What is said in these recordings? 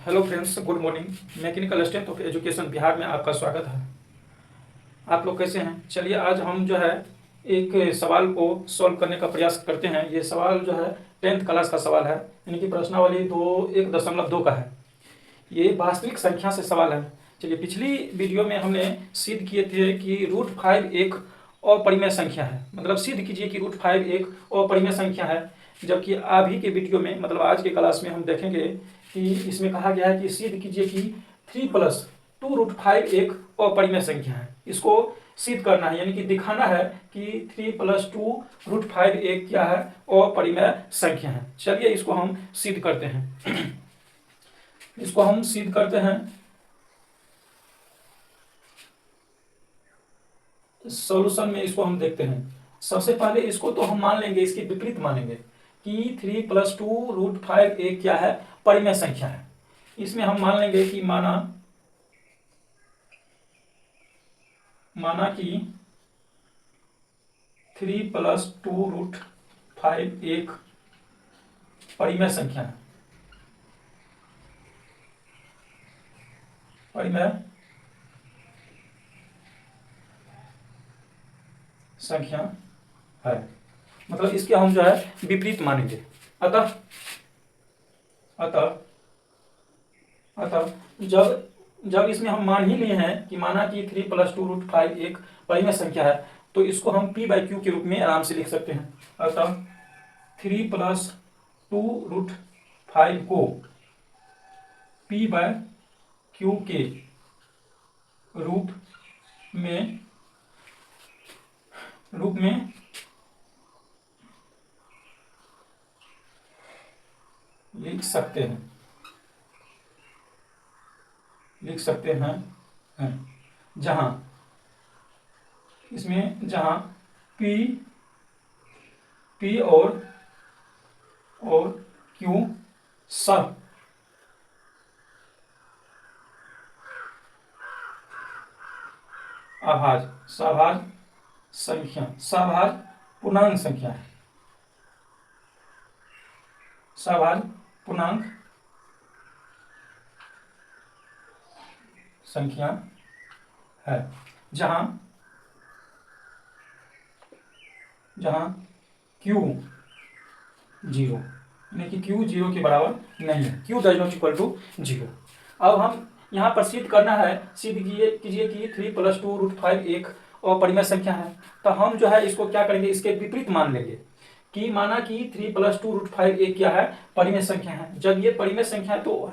Hello friends, good morning. Mechanical strength of education Bihar में आपका स्वागत है। आप लोग कैसे हैं? चलिए आज हम जो है एक सवाल को सॉल्व करने का प्रयास करते हैं। ये सवाल जो है 10th क्लास का सवाल है, यानी कि प्रश्नावली 1.2 का है। ये वास्तविक संख्या से सवाल है। चलिए, पिछली वीडियो में हमने सिद्ध किए थे कि √5 एक अपरिमेय संख्या है। मतलब सिद्ध कीजिए कि √5 एक अपरिमेय संख्या है। जबकि अभी के वीडियो में, मतलब आज के क्लास में हम देखेंगे कि इसमें कहा गया है कि सिद्ध कीजिए कि 3+2 √5 एक अपरिमेय संख्या है। इसको सिद्ध करना है, यानी कि दिखाना है कि 3+2 √5 एक क्या है, अपरिमेय संख्या है। चलिए इसको हम सिद्ध करते हैं। इसको हम सिद्ध करते हैं। सॉल्यूशन में इसको हम देखते हैं। सबसे पहले इसको तो हम मान लेंगे, इसके विपरीत मानेंगे कि 3+2 √5 एक क्या है, परिमेय संख्या है। इसमें हम मान लेंगे कि माना कि 3+2 √5 एक परिमेय संख्या है। परिमेय संख्या है, मतलब इसके हम जो है विपरीत मानेंगे। अतः जब इसमें हम मान ही लिए हैं कि माना कि 3+2 √5 एक परिमेय संख्या है, तो इसको हम p/q के रूप में आराम से लिख सकते हैं। अतः 3+2 √5 को p/q के रूप में लिख सकते हैं, जहां p और q सब सभाज्य संख्या, सभाज्य पूर्णांक संख्या है। सभाज्य पूर्णांक संख्या है, जहां q 0, यानी कि q 0 के बराबर नहीं है। q does not equal to 0। अब हम यहाँ पर सिद्ध करना है। सिद्ध कीजिए कि 3+2 √5 एक अपरिमेय संख्या है। तो हम जो है इसको क्या करेंगे, इसके विपरीत मान लेंगे कि माना कि 3+2 √5 एक क्या है, परिमेय संख्या है। जब ये परिमेय संख्या तो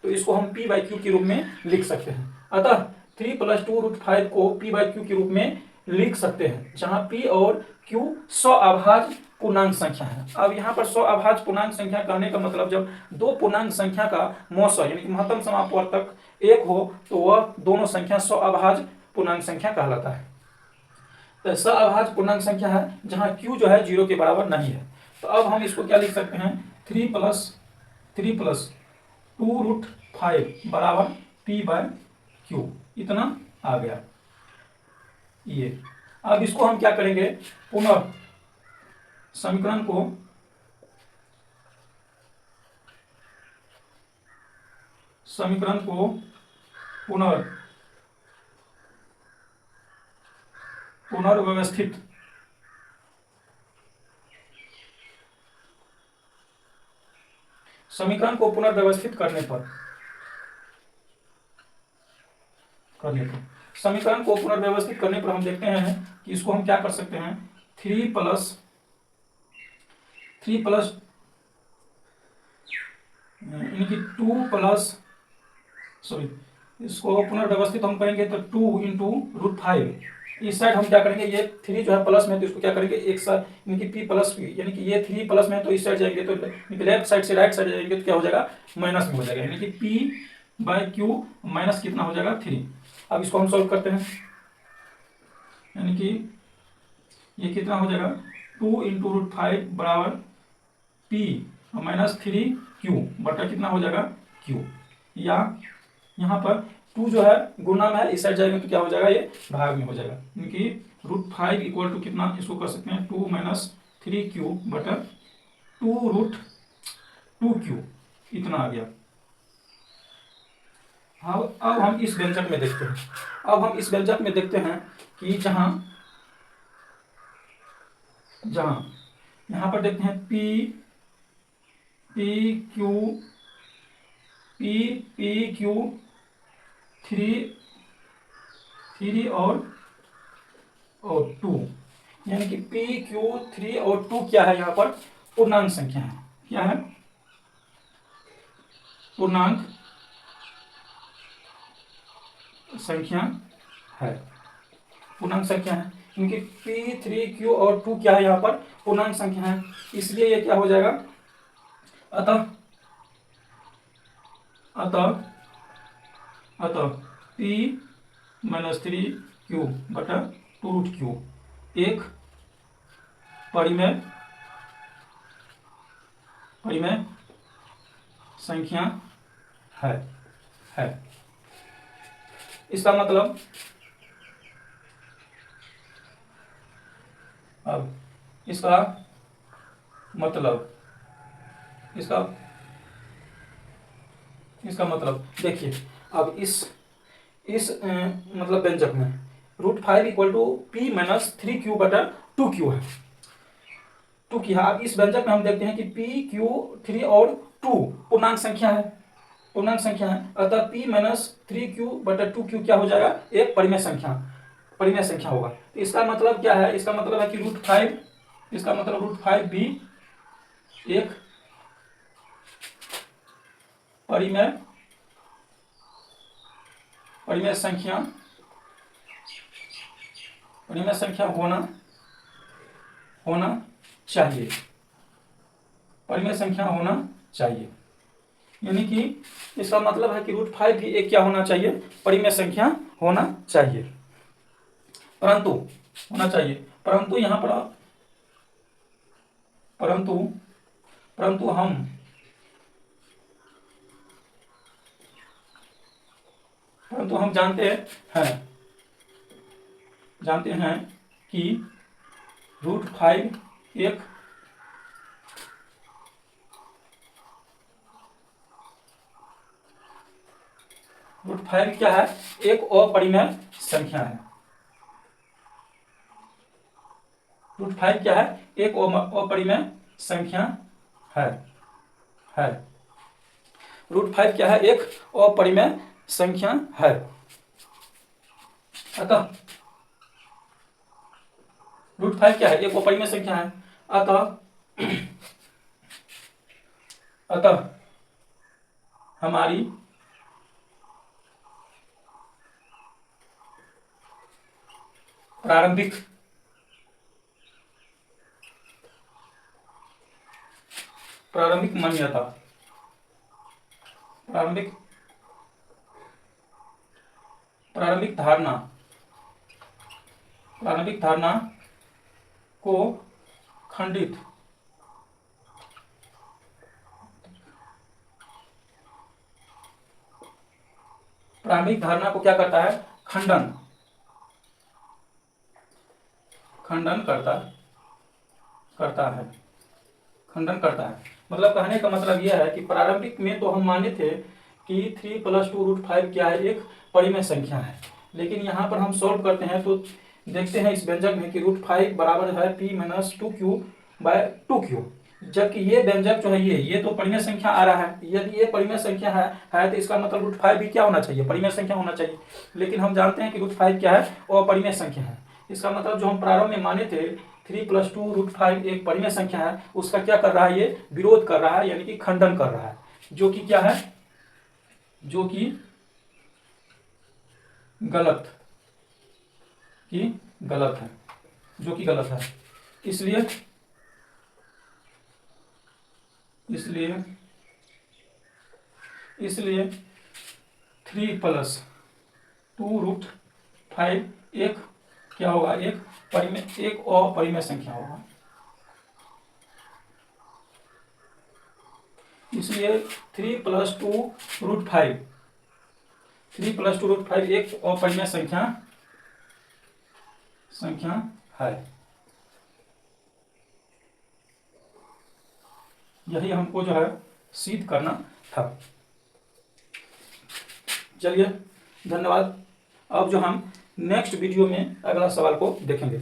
इसको हम p/q के रूप में लिख सकते हैं। अतः 3+2 √5 को p/q के रूप में लिख सकते हैं, जहां p और q स्वाभाज्य पूर्णांक संख्या है। अब यहाँ पर स्वाभाज्य पूर्णांक संख्या कहने का मतलब, जब दो पूर्णांक संख्या का मौसा यानी कि महत्तम समापवर्तक एक हो तो वह दोनों संख्या स्वाभाज्य पूर्णांक संख्या कहलाता है। तो स्वाभाज्य पूर्णांक संख्या है जहां q जो है 0 के बराबर नहीं है। तो अब हम इसको क्या लिख सकते हैं, 3+2 √5 बराबर p/q, इतना आ गया ये। अब इसको हम क्या करेंगे, पुनः समीकरण को पुनर्व्यवस्थित करने पर हम देखते हैं कि इसको हम क्या कर सकते हैं, 3+ यानी कि 2+, इसको पुनर्व्यवस्थित हम करेंगे तो 2 × √5। इस साइड हम क्या करेंगे, ये 3 जो है प्लस में, तो इसको क्या करेंगे एक साथ, यानी कि p+p, यानी कि ये 3 प्लस में तो इस साइड जाएंगे, तो लेफ्ट साइड से राइट साइड जाएंगे तो क्या हो जाएगा, माइनस में हो जाएगा, यानी कि p/q माइनस कितना हो जाएगा, 3। अब इसको हम सॉल्व करते हैं, यानी कि ये कितना हो जाएगा, 2 × √5 बराबर p माइनस 3q बटा कितना हो जाएगा, q। या यहाँ पर 2 जो है गुणा में है, इस साइड जाएगा तो क्या हो जाएगा, ये भाग में हो जाएगा, क्योंकि √5 इक्वल टू कितना, इसको कर सकते हैं 2 - 3q बटा 2 √2q, इतना आ गया। अब हम इस व्यंजक में देखते हैं। अब हम इस व्यंजक में देखते हैं कि जहां जहां यहाँ पर देखते हैं P P Q P P Q three three और टू, यानी कि पी क्यू थ्री और टू क्या है, यहाँ पर पूर्णांक संख्या है। क्या है? पूर्णांक संख्या है। पूर्णांक संख्या है क्योंकि पी थ्री क्यू और टू क्या है, यहाँ पर पूर्णांक संख्या है, इसलिए ये क्या हो जाएगा। अतः अतः अतः पी माइनस थ्री क्यू बटा टू रूट क्यू एक परिमेय परिमेय संख्या है। इसका मतलब अब इसका मतलब इसका मतलब देखिए, अब इस मतलब व्यंजक में root five equal to P minus three Q बटा टू क्यू है। टू की अब इस व्यंजक में हम देखते हैं कि पी क्यू थ्री और टू पूर्णांक संख्या है। पूर्णांक संख्या है, अतः p माइनस थ्री क्यू बटा टू क्यू क्या हो जाएगा, एक परिमेय संख्या होगा। तो इसका मतलब क्या है? इसका मतलब है कि रूट फाइव, इसका मतलब रूट फाइव भी एक परिमेय परिमेय संख्या होना चाहिए। परिमेय संख्या होना चाहिए, यानी कि इसका मतलब है कि रूट फाइव भी एक क्या होना चाहिए, परिमेय संख्या होना चाहिए। परंतु होना चाहिए, परंतु यहां पर परंतु हम जानते हैं कि रूट फाइव एक रूट फाइव क्या है, एक अपरिमेय संख्या है। रूट फाइव क्या है, एक अपरिमेय संख्या है। रूट फाइव क्या है, एक अपरिमेय संख्या है। अतः रूट फाइव क्या है, एक अपरिमेय संख्या है। अतः हमारी प्रारंभिक मान्यता प्रारंभिक धारणा को खंडित प्रारंभिक धारणा को क्या करता है, खंडन करता है। मतलब कहने का मतलब यह है कि प्रारंभिक में तो हम माने थे कि three plus two root five क्या है, एक परिमेय संख्या है, लेकिन यहाँ पर हम सॉल्व करते हैं तो देखते हैं इस व्यंजक में कि रूट फाइव बराबर है P minus two Q by two Q, जबकि ये व्यंजक जो है ये तो परिमेय संख्या आ रहा है। यदि ये परिमेय संख्या है तो इसका मतलब रूट फाइव भी क्या होना चाहिए, परिमेय संख्या होना चाहिए। लेकिन हम जानते हैं कि रूट फाइव क्या है, वो अपरिमेय संख्या है। इसका मतलब जो हम प्रारंभ में माने थे three plus two root five एक परिमेय संख्या है, उसका क्या कर रहा है, ये विरोध कर रहा है, यानी कि खंडन कर रहा है, जो कि क्या है, जो कि गलत है। इसलिए three plus two root five एक क्या होगा, एक अपरिमेय संख्या होगा। इसलिए three plus two root five एक अपरिमेय संख्या है। यही हमको जो है सिद्ध करना था। चलिए धन्यवाद। अब जो हम नेक्स्ट वीडियो में अगला सवाल को देखेंगे।